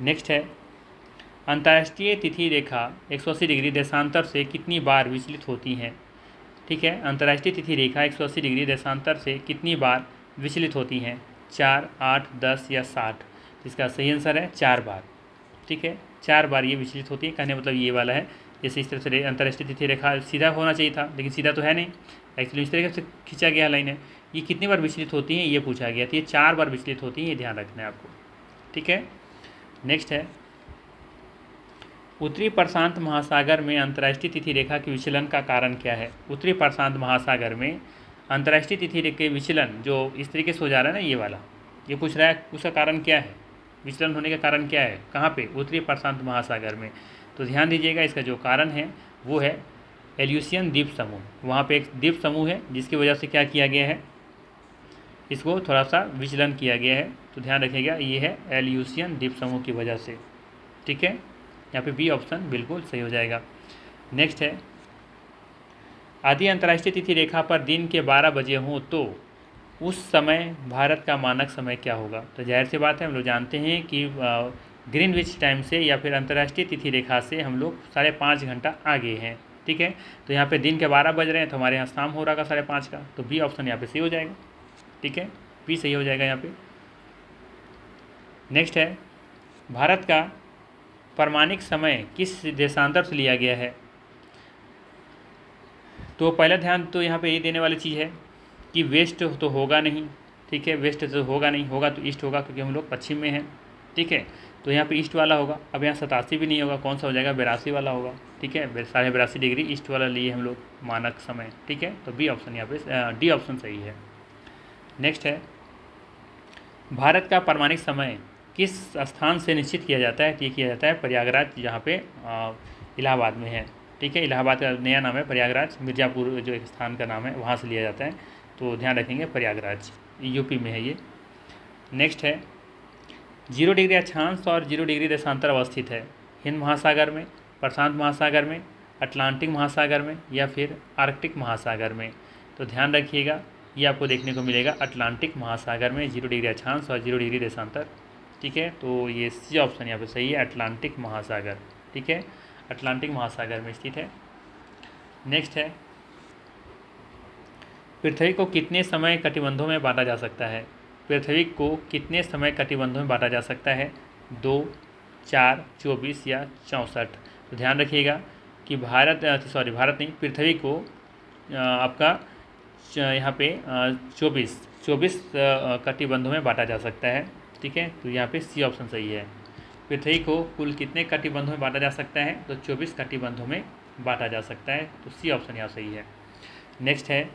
नेक्स्ट है, अंतर्राष्ट्रीय तिथि रेखा 180 डिग्री देशांतर से कितनी बार विचलित होती हैं? ठीक है, अंतर्राष्ट्रीय तिथि रेखा 180 डिग्री देशांतर से कितनी बार विचलित होती हैं? 4, 8, 10 या 60। इसका सही आंसर है 4 बार, ठीक है। 4 बार ये विचलित होती है, कहने मतलब ये वाला है। जैसे इस तरह से अंतर्राष्ट्रीय तिथि रेखा सीधा होना चाहिए था, लेकिन सीधा तो है नहीं, एक्चुअली इस तरीके से खींचा गया लाइन है। ये कितनी बार विचलित होती हैं ये पूछा गया, तो ये 4 बार विचलित होती हैं, ये ध्यान रखना है आपको, ठीक है। नेक्स्ट है, उत्तरी प्रशांत महासागर में अंतर्राष्ट्रीय तिथि रेखा के विचलन का कारण क्या है? उत्तरी प्रशांत महासागर में अंतर्राष्ट्रीय तिथि रेखा के विचलन जो इस तरीके से हो जा रहा है ना, ये वाला, ये पूछ रहा है उसका कारण क्या है, विचलन होने का कारण क्या है, कहाँ पे? उत्तरी प्रशांत महासागर में। तो ध्यान दीजिएगा, इसका जो कारण है वो है एल्यूसियन द्वीप समूह। वहाँ पे एक द्वीप समूह है जिसकी वजह से क्या किया गया है, इसको थोड़ा सा विचलन किया गया है। तो ध्यान रखिएगा, ये है एल्यूसियन द्वीप समूह की वजह से, ठीक है। यहाँ पे बी ऑप्शन बिल्कुल सही हो जाएगा। नेक्स्ट है, आदि अंतर्राष्ट्रीय तिथि रेखा पर दिन के 12 बजे हों तो उस समय भारत का मानक समय क्या होगा। तो जाहिर सी बात है, हम लोग जानते हैं कि ग्रीनविच टाइम से या फिर अंतर्राष्ट्रीय तिथि रेखा से हम लोग 5.5 घंटा आगे हैं। ठीक है, तो यहाँ पे दिन के 12 बज रहे हैं तो हमारे यहाँ शाम हो रहा 5:30 का, तो बी ऑप्शन यहाँ पे सही हो जाएगा। ठीक है, बी सही हो जाएगा यहाँ पे। नेक्स्ट है, भारत का प्रमाणिक समय किस देशांतर से लिया गया है। तो पहला ध्यान तो यहाँ पे ये देने वाली चीज़ है कि वेस्ट तो होगा नहीं। ठीक है, वेस्ट तो होगा नहीं, होगा तो ईस्ट होगा क्योंकि हम लोग पश्चिम में हैं। ठीक है, तो यहाँ पे ईस्ट वाला होगा। अब यहाँ 87 भी नहीं होगा, कौन सा हो जाएगा, 82 वाला होगा। ठीक है, 82.5 डिग्री ईस्ट वाला लिए हम लोग मानक समय। ठीक है, तो बी ऑप्शन यहाँ पे डी ऑप्शन सही है। नेक्स्ट है, भारत का प्रमाणिक समय किस स्थान से निश्चित किया जाता है। ये किया जाता है प्रयागराज, जहाँ पे इलाहाबाद में है। ठीक है, इलाहाबाद का नया नाम है प्रयागराज, मिर्ज़ापुर जो एक स्थान का नाम है वहाँ से लिया जाता है, तो ध्यान रखेंगे प्रयागराज, यूपी में है ये। नेक्स्ट है, 0 डिग्री अक्षांश और 0 डिग्री देशांतर अवस्थित है हिंद महासागर में, प्रशांत महासागर में, अटलांटिक महासागर में या फिर आर्कटिक महासागर में। तो ध्यान रखिएगा, ये आपको देखने को मिलेगा अटलांटिक महासागर में 0 डिग्री अक्षांश और 0 डिग्री देशांतर। ठीक है, तो ये सी ऑप्शन यहाँ पे सही है, अटलांटिक महासागर। ठीक है, अटलांटिक महासागर में स्थित है। नेक्स्ट है, पृथ्वी को कितने समय कटिबंधों में बांटा जा सकता है। पृथ्वी को कितने समय कटिबंधों में बांटा जा सकता है, 2, 4, 24 या 64। तो ध्यान रखिएगा कि भारत नहीं, पृथ्वी को आपका यहाँ पे 24 कटिबंधों में बांटा जा सकता है। ठीक है, तो यहाँ पे सी ऑप्शन सही है। पृथ्वी को कुल कितने कटिबंधों में बांटा जा सकता है, तो 24 कटिबंधों में बांटा जा सकता है, तो सी ऑप्शन यहाँ सही है। नेक्स्ट है,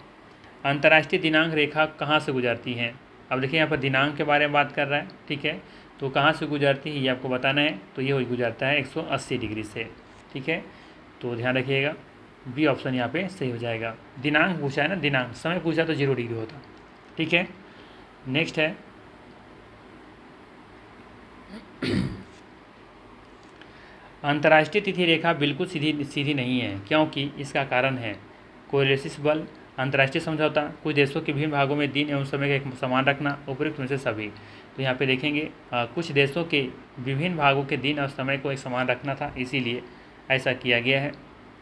अंतर्राष्ट्रीय दिनांक रेखा कहाँ से गुजरती हैं। अब देखिए यहाँ पर दिनांक के बारे में बात कर रहा है। ठीक है, तो कहाँ से गुजरती है ये आपको बताना है, तो ये गुजरता है 180 डिग्री से। ठीक है, तो ध्यान रखिएगा, बी ऑप्शन यहाँ पे सही हो जाएगा। दिनांक पूछा है ना, दिनांक, समय पूछा तो 0 डिग्री होता। ठीक है, नेक्स्ट है, अंतर्राष्ट्रीय तिथि रेखा बिल्कुल सीधी नहीं है, क्योंकि इसका कारण है कोरिलेसिस बल, अंतर्राष्ट्रीय समझौता, कुछ देशों के विभिन्न भागों में दिन एवं समय का एक समान रखना, उपयुक्त में से सभी। तो यहाँ पे देखेंगे कुछ देशों के विभिन्न भागों के दिन और समय को एक समान रखना था, इसीलिए ऐसा किया गया है।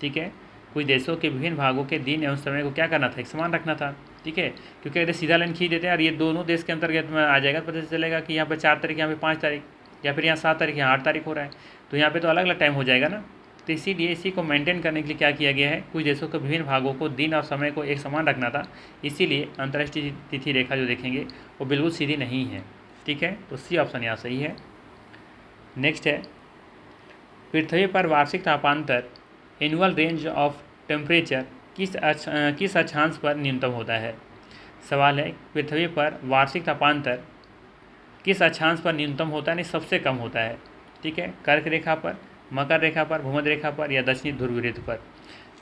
ठीक है, कुछ देशों के विभिन्न भागों के दिन एवं समय को क्या करना था, एक समान रखना था। ठीक है, क्योंकि अगर सीधा लाइन खींच देते हैं और ये दोनों देश के अंतर्गत में आ जाएगा तो पता चलेगा कि यहाँ पर 4 तारीख, यहाँ पे 5 तारीख, या फिर यहाँ 7 तारीख, यहाँ 8 तारीख हो रहा है, तो यहाँ पे तो अलग अलग टाइम हो जाएगा ना। तो इसीलिए इसी को मेंटेन करने के लिए क्या किया गया है, कुछ देशों के विभिन्न भागों को दिन और समय को एक समान रखना था, इसीलिए अंतर्राष्ट्रीय तिथि रेखा जो देखेंगे वो बिल्कुल सीधी नहीं है। ठीक है, तो सी ऑप्शन यहाँ सही है। नेक्स्ट है, पृथ्वी पर वार्षिक तापांतर एनुअल रेंज ऑफ टेम्परेचर किस अक्षांश पर न्यूनतम होता है। सवाल है, पृथ्वी पर वार्षिक तापांतर किस अक्षांश पर न्यूनतम होता है, नहीं सबसे कम होता है। ठीक है, कर्क रेखा पर, मकर रेखा पर, भूमध्य रेखा पर या दक्षिणी ध्रुव वृत्त पर।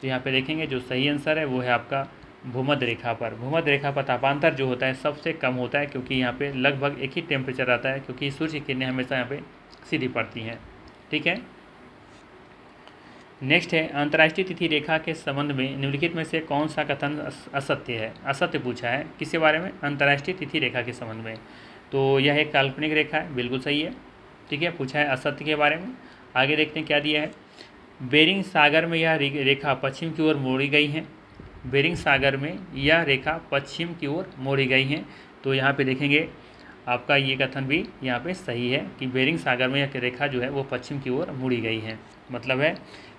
तो यहाँ पे देखेंगे जो सही आंसर है वो है आपका भूमध्य रेखा पर। भूमध्य रेखा पर तापांतर जो होता है सबसे कम होता है, क्योंकि यहाँ पे लगभग एक ही टेम्परेचर आता है, क्योंकि सूर्य की किरणें हमेशा यहाँ पे सीधी पड़ती हैं। ठीक है, नेक्स्ट है, अंतर्राष्ट्रीय तिथि रेखा के संबंध में निम्नलिखित में से कौन सा कथन असत्य है। असत्य पूछा है किसके बारे में, अंतर्राष्ट्रीय तिथि रेखा के संबंध में। तो यह एक काल्पनिक रेखा है, बिल्कुल सही है। ठीक है, पूछा है असत्य के बारे में। आगे देखते हैं क्या दिया है, बेरिंग सागर में यह रेखा पश्चिम की ओर मोड़ी गई है। बेरिंग सागर में यह रेखा पश्चिम की ओर मोड़ी गई है। तो यहाँ पे देखेंगे आपका ये कथन भी यहाँ पे सही है कि बेरिंग सागर में यह रेखा जो है वो पश्चिम की ओर मुड़ी गई है। मतलब है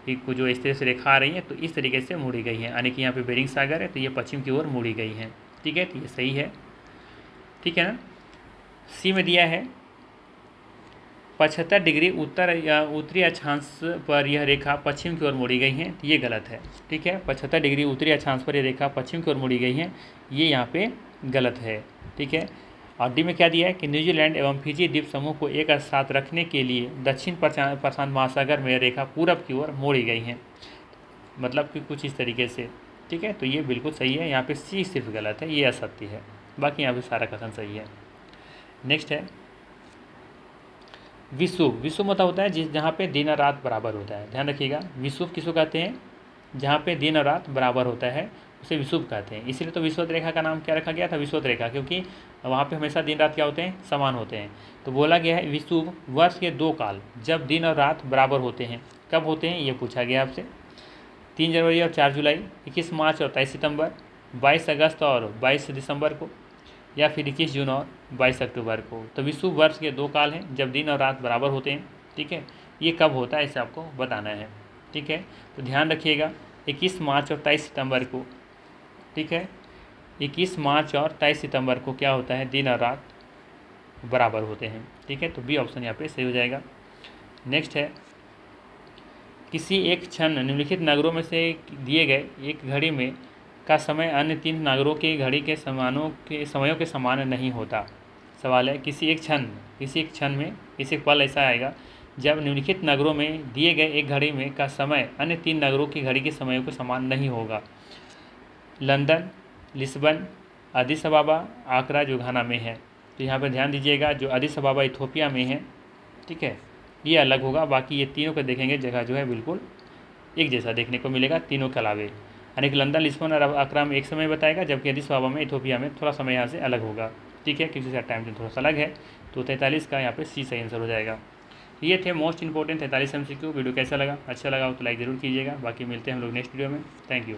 कि जो इस तरह से रेखा आ रही है तो इस तरीके से मुड़ी गई है, यानी कि यहाँ पे बेरिंग सागर है तो ये पश्चिम की ओर मुड़ी गई है। ठीक है, तो ये सही है। ठीक है ना, सी में दिया है 75 डिग्री उत्तरी अक्षांश पर यह रेखा पश्चिम की ओर मोड़ी गई है, तो ये गलत है। ठीक है, 75 डिग्री उत्तरी अक्षांश पर यह रेखा पश्चिम की ओर मोड़ी गई है, ये यहाँ पे गलत है। ठीक है, और डी में क्या दिया है कि न्यूजीलैंड एवं फिजी द्वीप समूह को एक साथ रखने के लिए दक्षिण प्रशांत महासागर में रेखा पूरब की ओर मोड़ी गई है, मतलब कि कुछ इस तरीके से। ठीक है, तो ये बिल्कुल सही है, यहाँ पे सी सिर्फ गलत है, ये असत्य है, बाकी यहाँ पे सारा कथन सही है। नेक्स्ट है, विषुव। विषुव मतलब होता है जहाँ पे दिन और रात बराबर होता है। ध्यान रखिएगा, विषुव किसको कहते हैं, जहाँ पे दिन और रात बराबर होता है उसे विषुव कहते हैं। इसीलिए तो विषुवत रेखा का नाम क्या रखा गया था, विषुवत रेखा, क्योंकि वहाँ पे हमेशा दिन रात क्या होते हैं, समान होते हैं। तो बोला गया है विषुव वर्ष के 2 काल जब दिन और रात बराबर होते हैं, कब होते हैं ये पूछा गया आपसे। 3 जनवरी और 4 जुलाई, 21 मार्च और 23 सितंबर, 22 अगस्त और 22 दिसंबर को, या फिर 21 जून और 22 अक्टूबर को। तो विषुव वर्ष के 2 काल हैं जब दिन और रात बराबर होते हैं, ठीक है। ये कब होता है इसे आपको बताना है, ठीक है। तो ध्यान रखिएगा 21 मार्च और 23 सितंबर को, ठीक है, 21 मार्च और 23 सितंबर को क्या होता है, दिन और रात बराबर होते हैं, ठीक है। तो बी ऑप्शन यहाँ पे सही हो जाएगा। नेक्स्ट है, किसी एक क्षण निम्नलिखित नगरों में से दिए गए एक घड़ी में का समय अन्य 3 नगरों की घड़ी के समयों के समान नहीं होता। सवाल है किसी एक क्षण में किसी एक पल ऐसा आएगा जब निम्नलिखित नगरों में दिए गए एक घड़ी में का समय अन्य 3 नगरों की घड़ी के समयों के समान नहीं होगा। लंदन, लिस्बन, अदिस अबाबा, आकरा जो घाना में है। तो यहाँ पर ध्यान दीजिएगा जो अदिस अबाबा इथोपिया में है, ठीक है, ये अलग होगा। बाकी ये तीनों को देखेंगे जगह जो है बिल्कुल एक जैसा देखने को मिलेगा तीनों के अलावे, यानी कि लंदन, लिस्बन और आकरा में एक समय बताएगा, जबकि अदिस अबाबा में इथोपिया में थोड़ा समय यहाँ से अलग होगा, ठीक है, क्योंकि टाइम जो थोड़ा सा अलग है। तो 43 का यहाँ पे सी सही आंसर हो जाएगा। ये थे मोस्ट इंपॉर्टेंट 43 MCQ। वीडियो कैसा लगा, अच्छा लगा हो तो लाइक ज़रूर कीजिएगा। बाकी मिलते हैं हम लोग नेक्स्ट वीडियो में। Thank you.